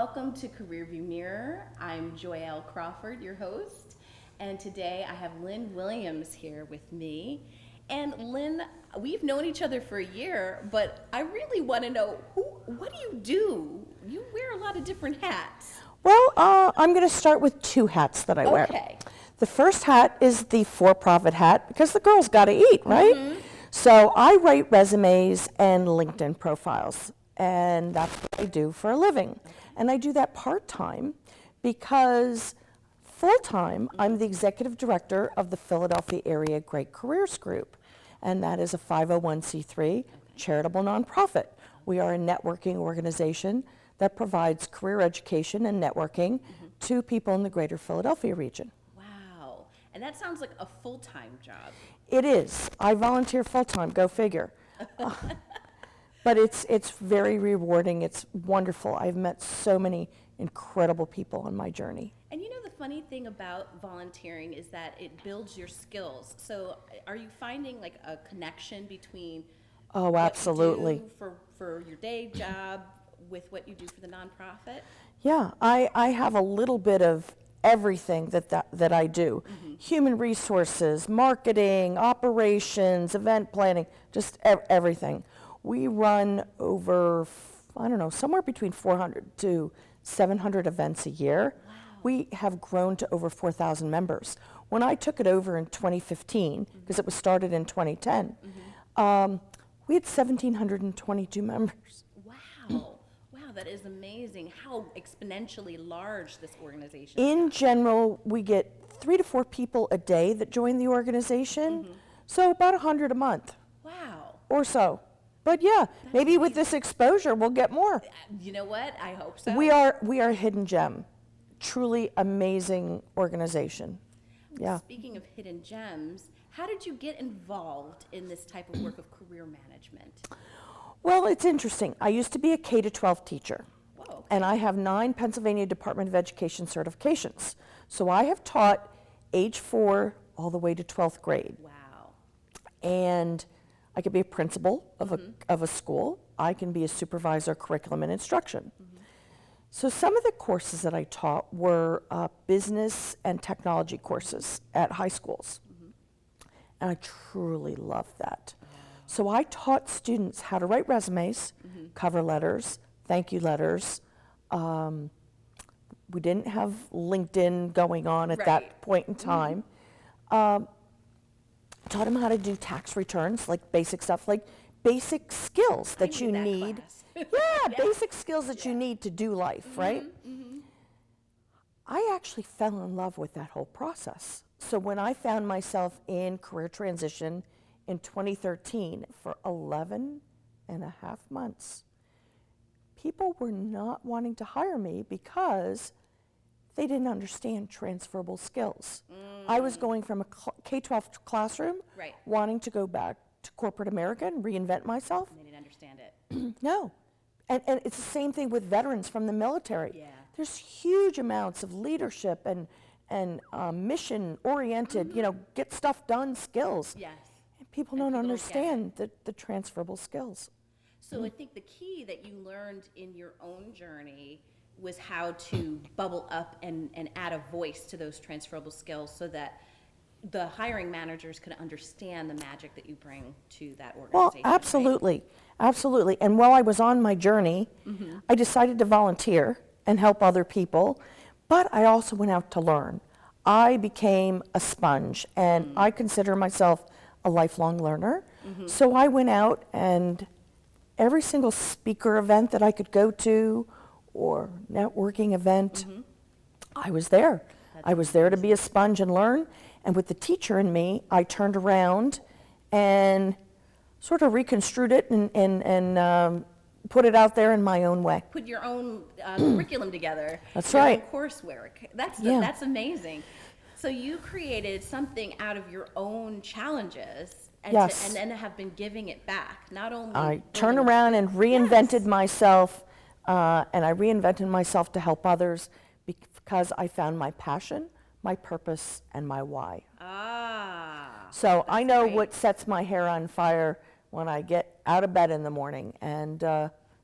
welcome to Career View Mirror. I'm Joyel Crawford, your host, and today I have Lynne Williams here with me. And Lynne, we've known each other for a year, but I really want to know, what do you do? You wear a lot of different hats. Well, I'm going to start with two hats that I wear. Okay. The first hat is the for-profit hat, because the girls got to eat, right? Mm-hmm. So I write resumes and LinkedIn profiles, and that's what I do for a living. Okay. And I do that part-time because full-time, I'm the executive director of the Philadelphia Area Great Careers Group, and that is a 501c3 charitable nonprofit. We are a networking organization that provides career education and networking to people in the greater Philadelphia region. Wow, and that sounds like a full-time job. It is. I volunteer full-time, go figure. But it's very rewarding. It's wonderful. I've met so many incredible people on my journey. And you know, the funny thing about volunteering is that it builds your skills. So are you finding like a connection between Oh, absolutely. what you do for your day job with what you do for the nonprofit? Yeah, I have a little bit of everything that I do. Mm-hmm. Human resources, marketing, operations, event planning, just everything. We run over, I don't know, somewhere between 400 to 700 events a year. Wow. We have grown to over 4,000 members. When I took it over in 2015, because it was started in 2010, we had 1,722 members. Wow. Wow, that is amazing how exponentially large this organization In is. general, we get 3 to 4 people a day that join the organization, so about 100 a month. Wow. Or so. But yeah, that's maybe amazing. With this exposure, we'll get more. You know what? I hope so. We are a hidden gem. Truly amazing organization. Yeah. Speaking of hidden gems, how did you get involved in this type of work of career management? Well, it's interesting. I used to be a K-12 teacher. Whoa. And I have 9 Pennsylvania Department of Education certifications. So I have taught age 4 all the way to 12th grade. Wow. And I could be a principal of a school. I can be a supervisor of curriculum and instruction. So some of the courses that I taught were business and technology courses at high schools. And I truly loved that. So I taught students how to write resumes, cover letters, thank you letters. We didn't have LinkedIn going on at that point in time. Taught them how to do tax returns, like basic stuff, like basic skills that you need. Basic skills that you need to do life, right? I actually fell in love with that whole process. So when I found myself in career transition in 2013 for 11 and a half months, people were not wanting to hire me because they didn't understand transferable skills. I was going from a K-12 classroom, wanting to go back to corporate America and reinvent myself. And they didn't understand it. No. And it's the same thing with veterans from the military. Yeah. There's huge amounts of leadership and mission-oriented, get stuff done skills. Yes. And people don't understand the transferable skills. So I think the key that you learned in your own journey was how to bubble up and add a voice to those transferable skills so that the hiring managers could understand the magic that you bring to that organization. Well, absolutely. Right? Absolutely. And while I was on my journey, I decided to volunteer and help other people, but I also went out to learn. I became a sponge, and I consider myself a lifelong learner. So I went out, and every single speaker event that I could go to or networking event, I was there. I was there to be a sponge and learn. And with the teacher in me, I turned around and sort of reconstrued it and put it out there in my own way. Put your own curriculum together. That's your right. Own coursework. That's amazing. So you created something out of your own challenges and and have been giving it back. Not only I turned around and reinvented myself, and I reinvented myself to help others because I found my passion, my purpose, and my why. So I know what sets my hair on fire when I get out of bed in the morning, and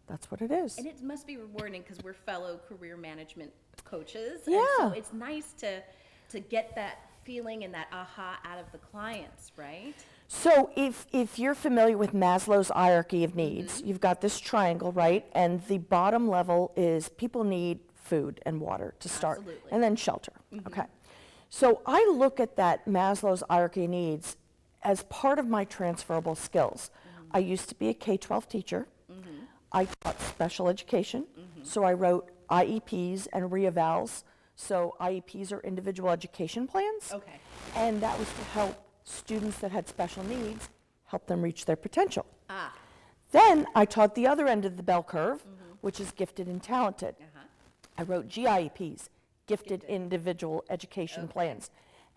That's what it is. And it must be rewarding because we're fellow career management coaches. Yeah. And so it's nice to get that feeling and that aha out of the clients, right? So if you're familiar with Maslow's hierarchy of needs, you've got this triangle, right? And the bottom level is people need food and water to start, Absolutely. and then shelter. Okay. So I look at that Maslow's hierarchy of needs as part of my transferable skills. I used to be a K-12 teacher. I taught special education, so I wrote IEPs and reevals. So IEPs are individual education plans. Okay. And that was to help students that had special needs, help them reach their potential. Ah. Then I taught the other end of the bell curve, which is gifted and talented. I wrote GIEPs, gifted individual education plans.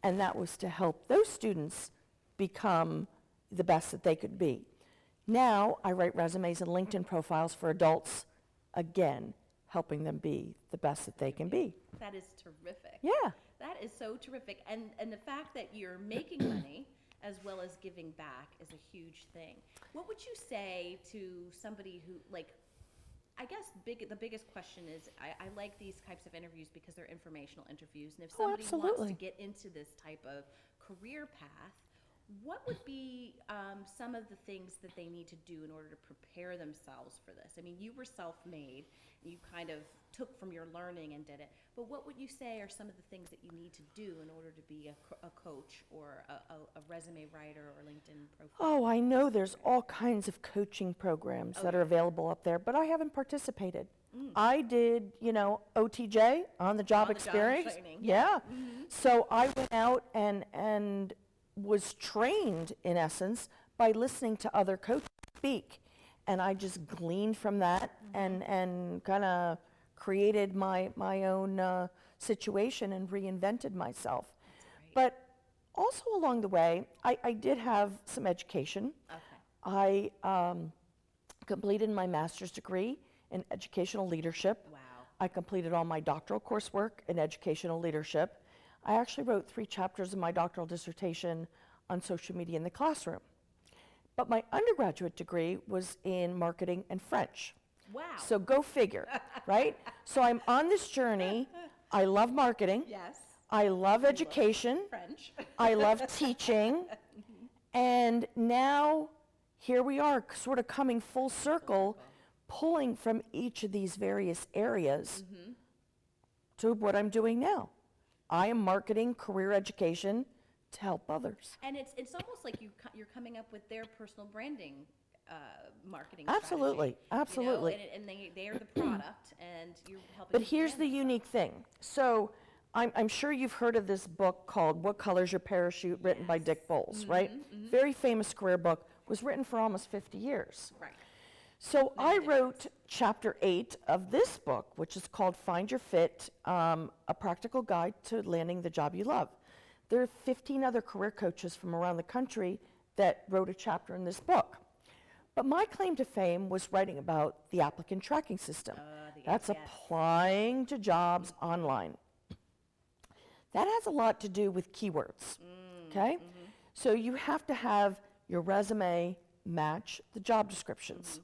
And that was to help those students become the best that they could be. Now I write resumes and LinkedIn profiles for adults, again, helping them be the best that they can be. That is terrific. Yeah. That is so terrific. And the fact that you're making money as well as giving back is a huge thing. What would you say to somebody who, like, I guess the biggest question is, I like these types of interviews because they're informational interviews. And if somebody wants absolutely. to get into this type of career path, what would be some of the things that they need to do in order to prepare themselves for this? I mean, you were self-made, and you kind of took from your learning and did it. But what would you say are some of the things that you need to do in order to be a coach or a resume writer or LinkedIn profile? Oh, I know there's all kinds of coaching programs that are available up there, but I haven't participated. I did, OTJ, on the job experience. training, Yeah. So I went out and was trained, in essence, by listening to other coaches speak. And I just gleaned from that and kind of created my own situation and reinvented myself. But also along the way, I did have some education. Okay. I completed my master's degree in educational leadership. Wow. I completed all my doctoral coursework in educational leadership. I actually wrote 3 chapters of my doctoral dissertation on social media in the classroom. But my undergraduate degree was in marketing and French. Wow. So go figure, right? So I'm on this journey. I love marketing. Yes. I love education. French. I love teaching. And now here we are, sort of coming full circle, pulling from each of these various areas to what I'm doing now. I am marketing career education to help others. And it's almost like you're coming up with their personal branding marketing Absolutely, strategy, absolutely. And they are the product, and you're helping. But them here's the brand unique thing. So I'm sure you've heard of this book called What Color's Your Parachute, written by Dick Bowles, right? Very famous career book, was written for almost 50 years. Right. So I wrote chapter 8 of this book, which is called Find Your Fit, a practical guide to landing the job you love. There are 15 other career coaches from around the country that wrote a chapter in this book. But my claim to fame was writing about the applicant tracking system. That's applying to jobs online. That has a lot to do with keywords, okay? So you have to have your resume match the job descriptions.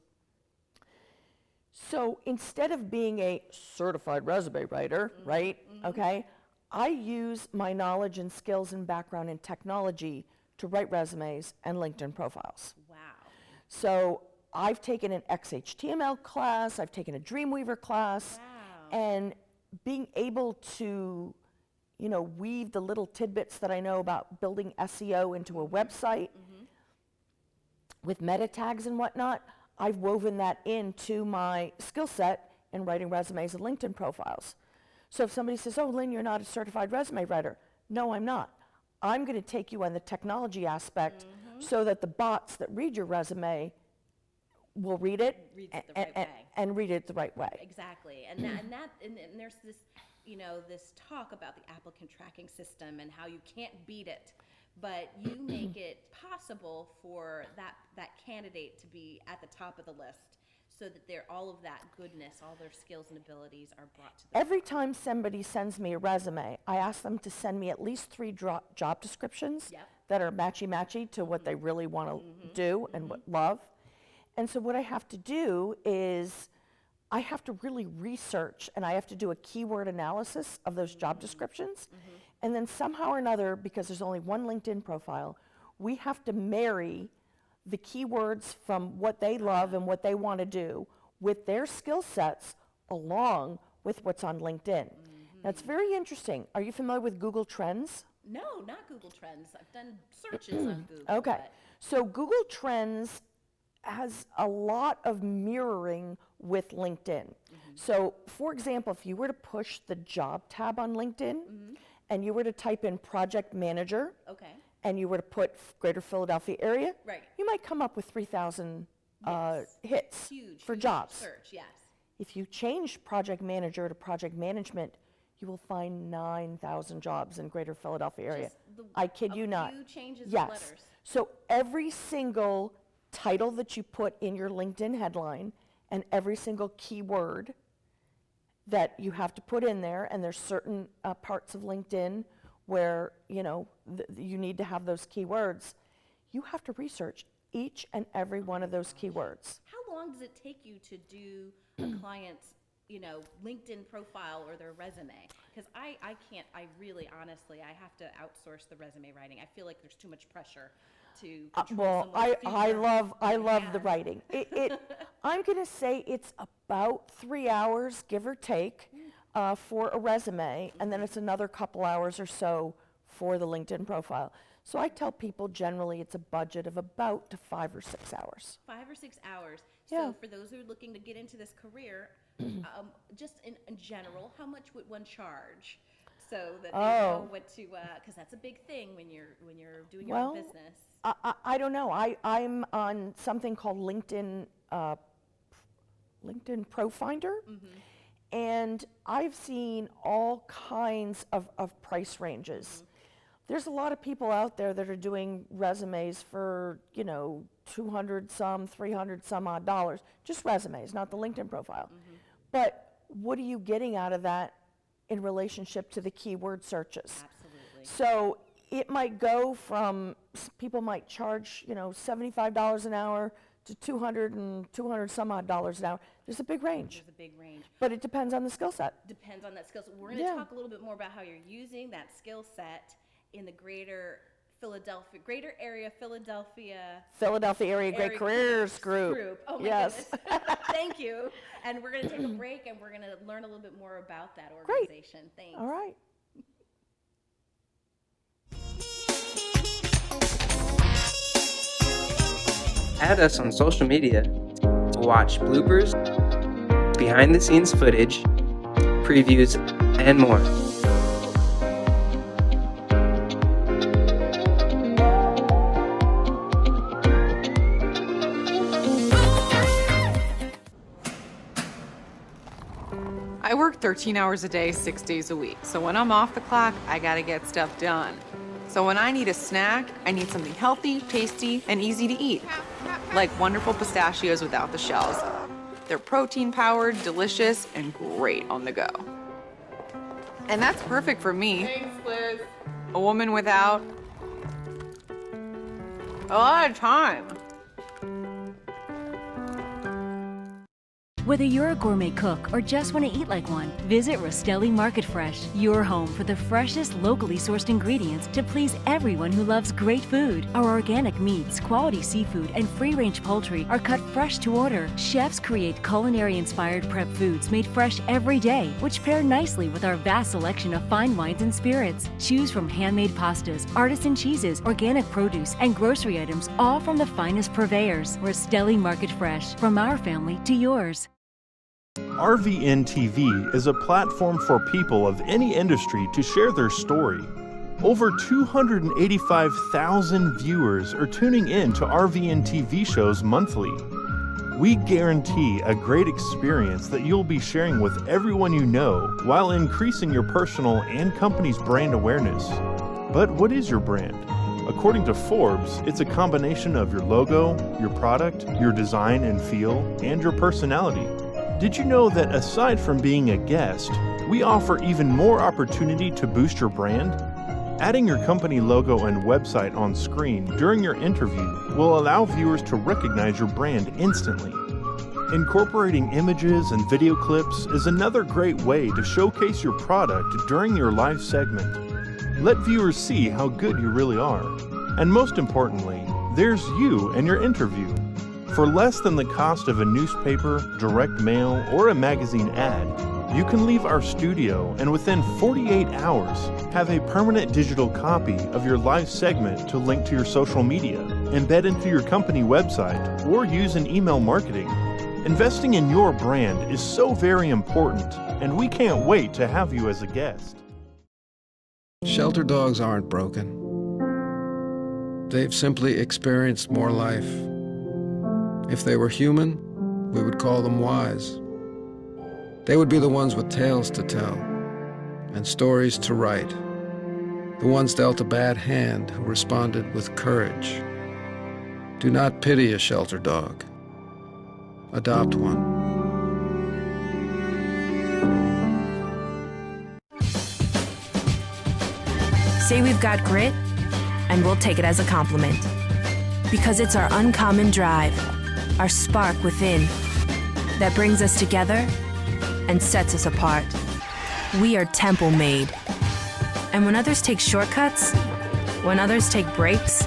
So instead of being a certified resume writer, right, okay, I use my knowledge and skills and background in technology to write resumes and LinkedIn profiles. Wow. So I've taken an XHTML class, I've taken a Dreamweaver class, and being able to, weave the little tidbits that I know about building SEO into a website with meta tags and whatnot, I've woven that into my skill set in writing resumes and LinkedIn profiles. So if somebody says, oh, Lynn, you're not a certified resume writer. No, I'm not. I'm going to take you on the technology aspect so that the bots that read your resume will read it and read it the right way. Exactly. And there's this, this talk about the applicant tracking system and how you can't beat it, but you make it possible for that candidate to be at the top of the list, so that all of that goodness, all their skills and abilities are brought to them. Every time somebody sends me a resume, I ask them to send me at least 3 job descriptions that are matchy-matchy to what they really want to do and love. And so what I have to do is I have to really research, and I have to do a keyword analysis of those job descriptions. And then somehow or another, because there's only one LinkedIn profile, we have to marry the keywords from what they love and what they want to do with their skill sets along with what's on LinkedIn. Now, it's very interesting. Are you familiar with Google Trends? No, not Google Trends. I've done searches on Google. Okay. but- So Google Trends has a lot of mirroring with LinkedIn. So, for example, if you were to push the job tab on LinkedIn and you were to type in project manager Okay. and you were to put Greater Philadelphia area, Right. you might come up with 3,000 Yes. hits Huge. for huge jobs. Search, yes. If you change project manager to project management, you will find 9,000 jobs in Greater Philadelphia area. Just the- I kid a you not. few changes of Yes. letters. So every single title that you put in your LinkedIn headline and every single keyword that you have to put in there, and there's certain parts of LinkedIn where, you know, you need to have those keywords, you have to research each and every one of those keywords. How long does it take you to do a client's, LinkedIn profile or their resume? Because I can't, I really, honestly, I have to outsource the resume writing. I feel like there's too much pressure to control Well, someone's I future. love the Yeah. writing. I'm going to say it's about 3 hours, give or take, for a resume, and then it's another couple hours or so for the LinkedIn profile. So I tell people generally it's a budget of about 5 or 6 hours. 5 or 6 hours. Yeah. So for those who are looking to get into this career, just in general, how much would one charge? So that they know what to, because that's a big thing when you're doing your own Well, business. I don't know. I'm on something called LinkedIn Pro Finder, and I've seen all kinds of price ranges. There's a lot of people out there that are doing resumes for, 200 some, 300 some odd dollars, just resumes, not the LinkedIn profile. But what are you getting out of that in relationship to the keyword searches? Absolutely. So it might go from, people might charge, $75 an hour to 200 and 200 some odd dollars an hour. There's a big range, There's a big range. but it depends on the skill set. Depends on that skill set. We're going to Yeah. talk a little bit more about how you're using that skill set in the greater area Philadelphia Area Great Careers Group. Oh my Yes. goodness. Thank you. And we're going to take a break and we're going to learn a little bit more about that Great. organization. Thanks. All right. Add us on social media to watch bloopers, behind the scenes footage, previews, and more. I work 13 hours a day, 6 days a week. So when I'm off the clock, I gotta get stuff done. So when I need a snack, I need something healthy, tasty, and easy to eat. Like wonderful pistachios without the shells. They're protein-powered, delicious, and great on the go. And that's perfect for me. Thanks, Liz. A woman without a lot of time. Whether you're a gourmet cook or just want to eat like one, visit Rostelli Market Fresh, your home for the freshest, locally sourced ingredients to please everyone who loves great food. Our organic meats, quality seafood, and free-range poultry are cut fresh to order. Chefs create culinary-inspired prep foods made fresh every day, which pair nicely with our vast selection of fine wines and spirits. Choose from handmade pastas, artisan cheeses, organic produce, and grocery items, all from the finest purveyors. Rostelli Market Fresh, from our family to yours. RVN TV is a platform for people of any industry to share their story. Over 285,000 viewers are tuning in to RVN TV shows monthly. We guarantee a great experience that you'll be sharing with everyone you know while increasing your personal and company's brand awareness. But what is your brand? According to Forbes, it's a combination of your logo, your product, your design and feel, and your personality. Did you know that aside from being a guest, we offer even more opportunity to boost your brand? Adding your company logo and website on screen during your interview will allow viewers to recognize your brand instantly. Incorporating images and video clips is another great way to showcase your product during your live segment. Let viewers see how good you really are. And most importantly, there's you and your interview. For less than the cost of a newspaper, direct mail, or a magazine ad, you can leave our studio and within 48 hours have a permanent digital copy of your live segment to link to your social media, embed into your company website, or use in email marketing. Investing in your brand is so very important, and we can't wait to have you as a guest. Shelter dogs aren't broken. They've simply experienced more life. If they were human, we would call them wise. They would be the ones with tales to tell and stories to write, the ones dealt a bad hand who responded with courage. Do not pity a shelter dog. Adopt one. Say we've got grit, and we'll take it as a compliment. Because it's our uncommon drive, our spark within, that brings us together and sets us apart. We are temple made. And when others take shortcuts, when others take breaks,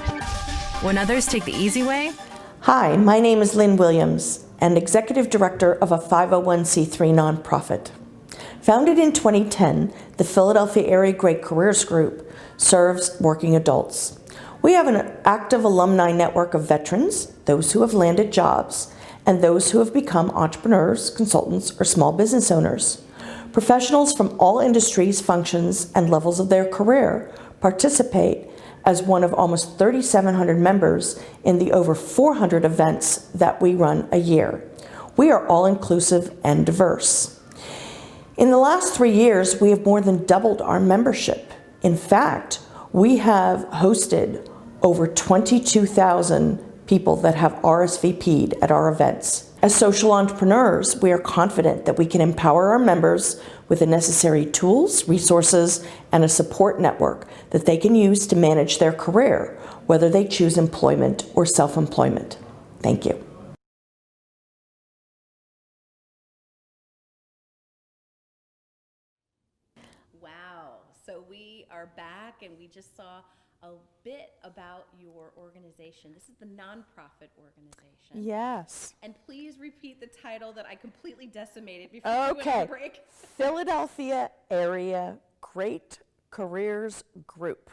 when others take the easy way. Hi, my name is Lynne Williams, and Executive Director of a 501c3 nonprofit. Founded in 2010, the Philadelphia Area Great Careers Group serves working adults. We have an active alumni network of veterans, those who have landed jobs, and those who have become entrepreneurs, consultants, or small business owners. Professionals from all industries, functions, and levels of their career participate as one of almost 3,700 members in the over 400 events that we run a year. We are all inclusive and diverse. In the last 3 years, we have more than doubled our membership. In fact, we have hosted over 22,000 people that have RSVP'd at our events. As social entrepreneurs, we are confident that we can empower our members with the necessary tools, resources, and a support network that they can use to manage their career, whether they choose employment or self-employment. Thank you. Wow. So we are back and we just saw a bit about your organization. This is the nonprofit organization. Yes. And please repeat the title that I completely decimated before we went Okay. on break. Philadelphia Area Great Careers Group.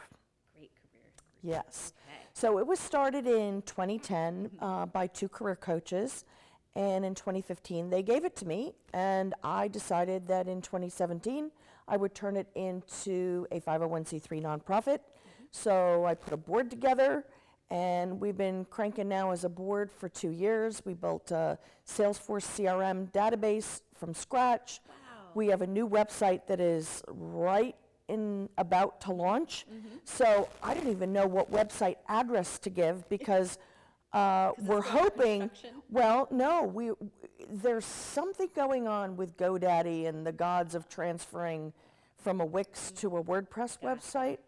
Great career. Yes. Okay. So it was started in 2010 by two career coaches, and in 2015 they gave it to me, and I decided that in 2017 I would turn it into a 501c3 nonprofit. So I put a board together, and we've been cranking now as a board for 2 years. We built a Salesforce CRM database from scratch. Wow. We have a new website that is about to launch. So I don't even know what website address to give because we're hoping, well, no, there's something going on with GoDaddy and the gods of transferring from a Wix to a WordPress website.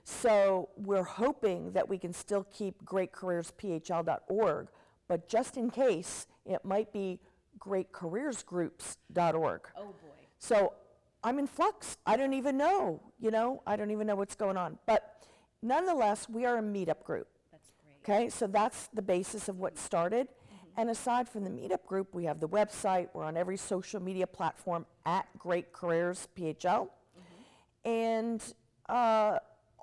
So we're hoping that we can still keep greatcareersphl.org, but just in case, it might be greatcareersgroups.org. Oh boy. So I'm in flux. I don't even know, I don't even know what's going on. But nonetheless, we are a meetup group. That's great. Okay, so that's the basis of what started. And aside from the meetup group, we have the website. We're on every social media platform at Great Careers PHL. And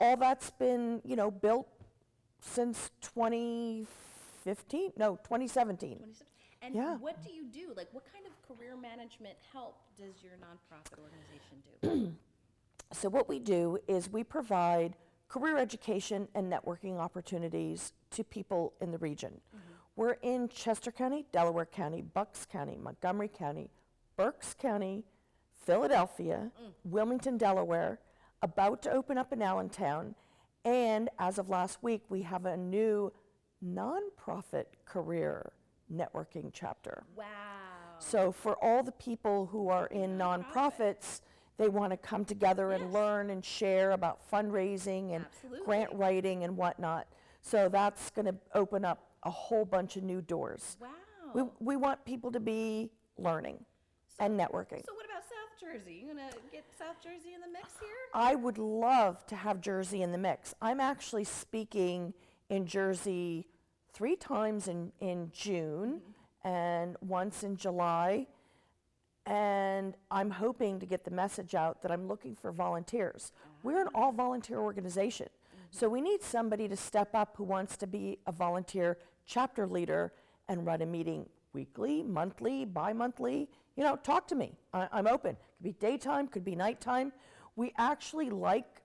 all that's been, built since 2017. And Yeah. what do you do? Like, what kind of career management help does your nonprofit organization do? So what we do is we provide career education and networking opportunities to people in the region. We're in Chester County, Delaware County, Bucks County, Montgomery County, Berks County, Philadelphia, Wilmington, Delaware, about to open up in Allentown, and as of last week, we have a new nonprofit career networking chapter. Wow. So for all the people who are in nonprofits They want to come together and learn and share about fundraising and grant writing and whatnot. So that's going to open up a whole bunch of new doors. Wow. We want people to be learning and networking. So what about South Jersey? You gonna get South Jersey in the mix here? I would love to have Jersey in the mix. I'm actually speaking in Jersey 3 times in June and once in July. And I'm hoping to get the message out that I'm looking for volunteers. We're an all-volunteer organization. So we need somebody to step up who wants to be a volunteer chapter leader and run a meeting weekly, monthly, bi-monthly. You know, talk to me. I'm open. Could be daytime, could be nighttime. We actually like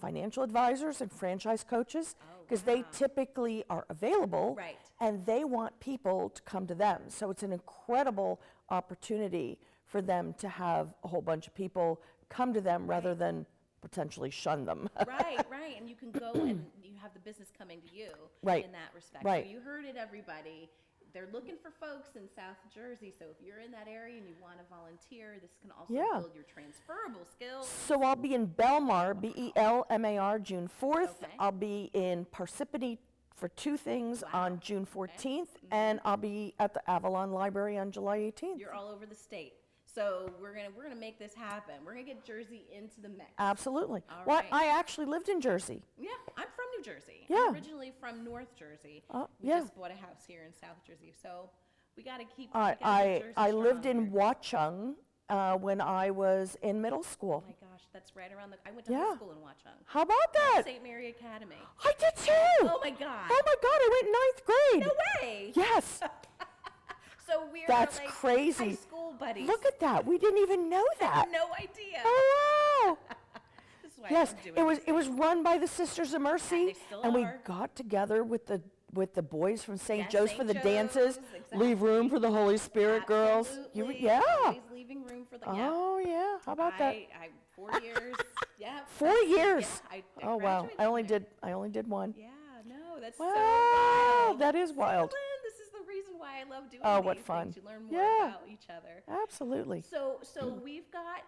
financial advisors and franchise coaches because they typically are available and they want people to come to them. So it's an incredible opportunity for them to have a whole bunch of people come to them rather than potentially shun them. Right. And you can go and you have the business coming to you in that respect. Right. So you heard it, everybody. They're looking for folks in South Jersey, so if you're in that area and you want to volunteer, this can also build your transferable skills. So I'll be in Belmar, Belmar, June 4th. I'll be in Parsippany for 2 things on June 14th, and I'll be at the Avalon Library on July 18th. You're all over the state. So we're gonna make this happen. We're gonna get Jersey into the mix. Absolutely. All Well, right. I actually lived in Jersey. Yeah, I'm from New Jersey. Yeah. I'm originally from North Jersey. We yeah. just bought a house here in South Jersey, so we gotta keep. I lived in Watchung when I was in middle school. Oh my gosh, that's right around the. I went to high school in Watchung. How about that? St. Mary Academy. I did too. Oh my god. Oh my god, I went in 9th grade. No way. Yes. So we're That's like crazy. high school buddies. Look at that. We didn't even know that. No idea. Oh wow. This is why Yes, I'm doing it was run by the Sisters of Mercy, they still and we are. got together with the boys from St. Yes, Joe's St. for the Joe's, dances. exactly. Leave room for the Holy Spirit, girls. Absolutely. Yeah. Always leaving room for the. Oh yeah. How about that? I 4 years. Yeah. 4 years. Yeah, I Oh wow. graduated I only from there. did one. Yeah. No, that's Wow, so wild. that is wild. Lynn, this is the reason why I love doing Oh, these what things. fun. You learn more Yeah. about each other. Absolutely. So we've got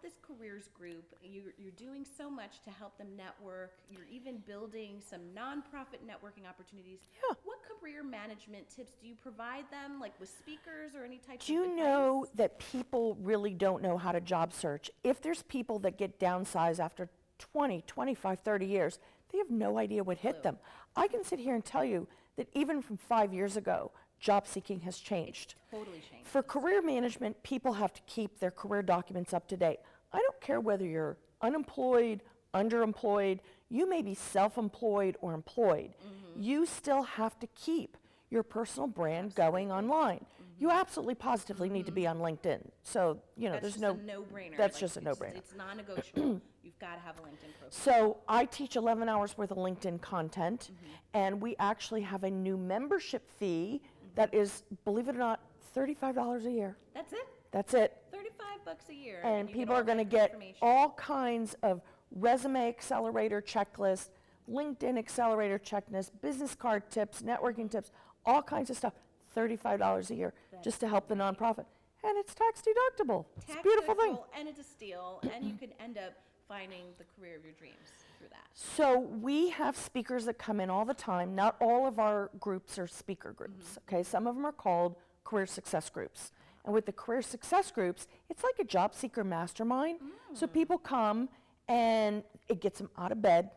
this careers group. You're doing so much to help them network. You're even building some nonprofit networking opportunities. Yeah. What career management tips do you provide them, like with speakers or any type of Do you advice? know that people really don't know how to job search? If there's people that get downsized after 20, 25, 30 years, they have no idea what hit them. I can sit here and tell you that even from 5 years ago, job seeking has changed. Totally changed. For career management, people have to keep their career documents up to date. I don't care whether you're unemployed, underemployed, you may be self-employed or employed. You still have to keep your personal brand going online. You absolutely positively need to be on LinkedIn. So, you know, That's there's just a no-brainer. That's Like, just a no-brainer. It's non-negotiable. You've got to have a LinkedIn profile. So I teach 11 hours worth of LinkedIn content, and we actually have a new membership fee that is, believe it or not, $35 a year. That's it. That's it. $35 a year. And you people all are going to that get information. all kinds of resume accelerator checklist, LinkedIn accelerator checklist, business card tips, networking tips, all kinds of stuff. $35 a year just to help the nonprofit. And it's tax deductible. It's a beautiful thing. And it's a steal, and you can end up finding the career of your dreams through that. So we have speakers that come in all the time. Not all of our groups are speaker groups, okay? Some of them are called career success groups. And with the career success groups, it's like a job seeker mastermind. So people come and it gets them out of bed,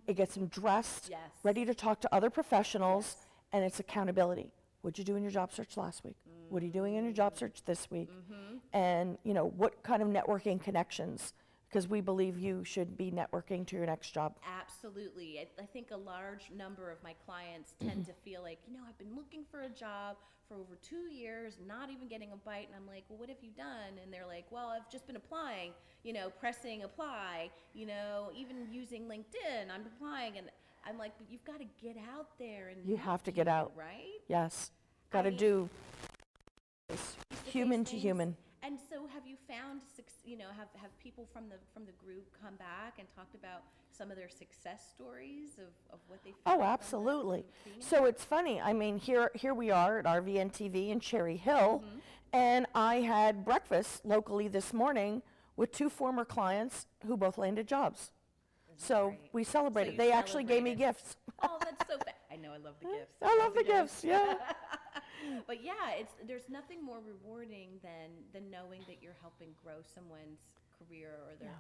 it gets them dressed, Yes. ready to talk to other professionals, and it's accountability. What'd you do in your job search last week? What are you doing in your job search this week? And, you know, what kind of networking connections? Because we believe you should be networking to your next job. Absolutely. I think a large number of my clients tend to feel like, you know, I've been looking for a job for over 2 years, not even getting a bite. And I'm like, well, what have you done? And they're like, well, I've just been applying, you know, pressing apply, you know, even using LinkedIn, I'm applying. And I'm like, but you've got to get out there and You meet have to get people, out. right? Yes. Got to mean, do human to things. human. And so have you found, you know, have people from the group come back and talked about some of their success stories of what they found? Oh, absolutely. So it's funny. I mean, here we are at RVN TV in Cherry Hill, and I had breakfast locally this morning with 2 former clients who both landed jobs. So great? we celebrated. you They actually gave me celebrated. gifts. Oh, that's so I know, I love the gifts. I love the gifts, yeah. But yeah, there's nothing more rewarding than knowing that you're helping grow someone's career or their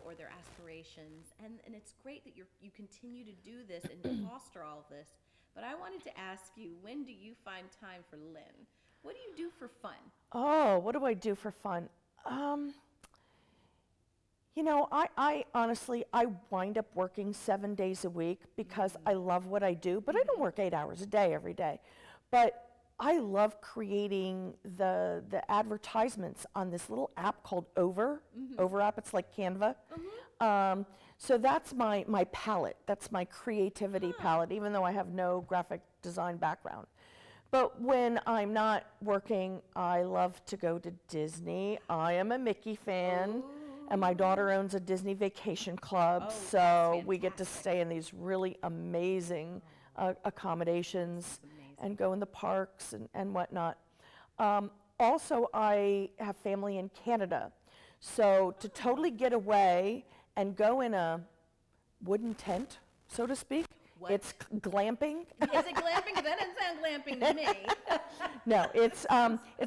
or their aspirations, and it's great that you continue to do this and foster all of this. But I wanted to ask you, when do you find time for Lynne? What do you do for fun? Oh, what do I do for fun? I honestly, I wind up working 7 days a week because I love what I do, but I don't work 8 hours a day every day. But I love creating the advertisements on this little app called Over app. It's like Canva. So that's my palette. That's my creativity palette, even though I have no graphic design background. But when I'm not working, I love to go to Disney. I am a Mickey fan. And my daughter owns a Disney vacation club, so we get to stay in these really amazing accommodations and go in the parks and whatnot. Also, I have family in Canada, so to totally get away and go in a wooden tent, so to speak, it's glamping. Is it glamping? 'Cause that doesn't sound glamping to me. No, it's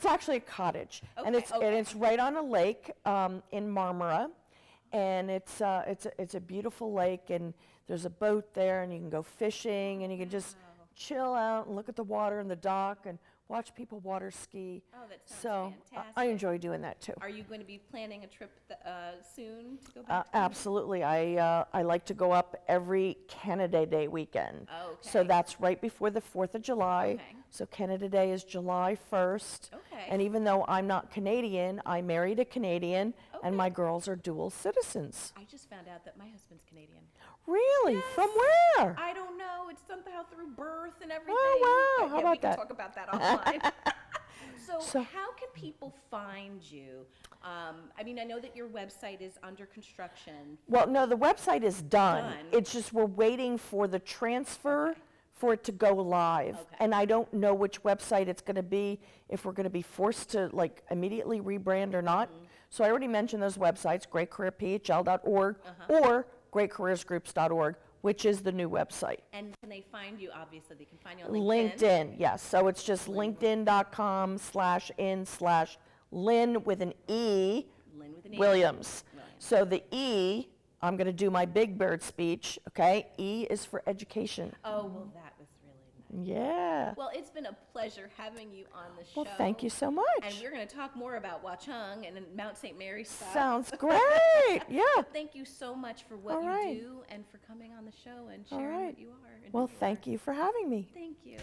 actually a cottage, and it's right on a lake in Marmara, and it's a beautiful lake, and there's a boat there, and you can go fishing, and you can just chill out and look at the water and the dock and watch people water ski. Oh, that sounds so fantastic. I enjoy doing that too. Are you going to be planning a trip soon to go back? Absolutely. I like to go up every Canada Day weekend. Okay. So that's right before the 4th of July. Okay. So Canada Day is July 1st. Okay. And even though I'm not Canadian, I married a Canadian, and my girls are dual citizens. I just found out that my husband's Canadian. Really? Yes. From where? I don't know. It's somehow through birth and everything. Oh, wow. But, How yeah, about we can that? talk about that offline. So So- how can people find you? I mean, I know that your website is under construction. Well, no, the website is done. Done. It's just we're waiting for the transfer for it to go live. Okay. And I don't know which website it's going to be, if we're going to be forced to like immediately rebrand or not. So I already mentioned those websites, greatcareerphl.org or greatcareersgroups.org, which is the new website. And can they find you? Obviously, they can find you on LinkedIn. LinkedIn, yes. So it's just linkedin.com/in/Lynne with an E, Lynne with an E. Williams. Williams. So the E, I'm going to do my Big Bird speech, okay? E is for education. Oh, well, that was really nice. Yeah. Well, it's been a pleasure having you on the show. Well, thank you so much. And we're going to talk more about Watchung and Mount St. Mary's stuff. Sounds great. Yeah. Thank you so much for what All you right. do and for coming on the show and All sharing right. what you are. And Well, who you thank are. you for having me. Thank you.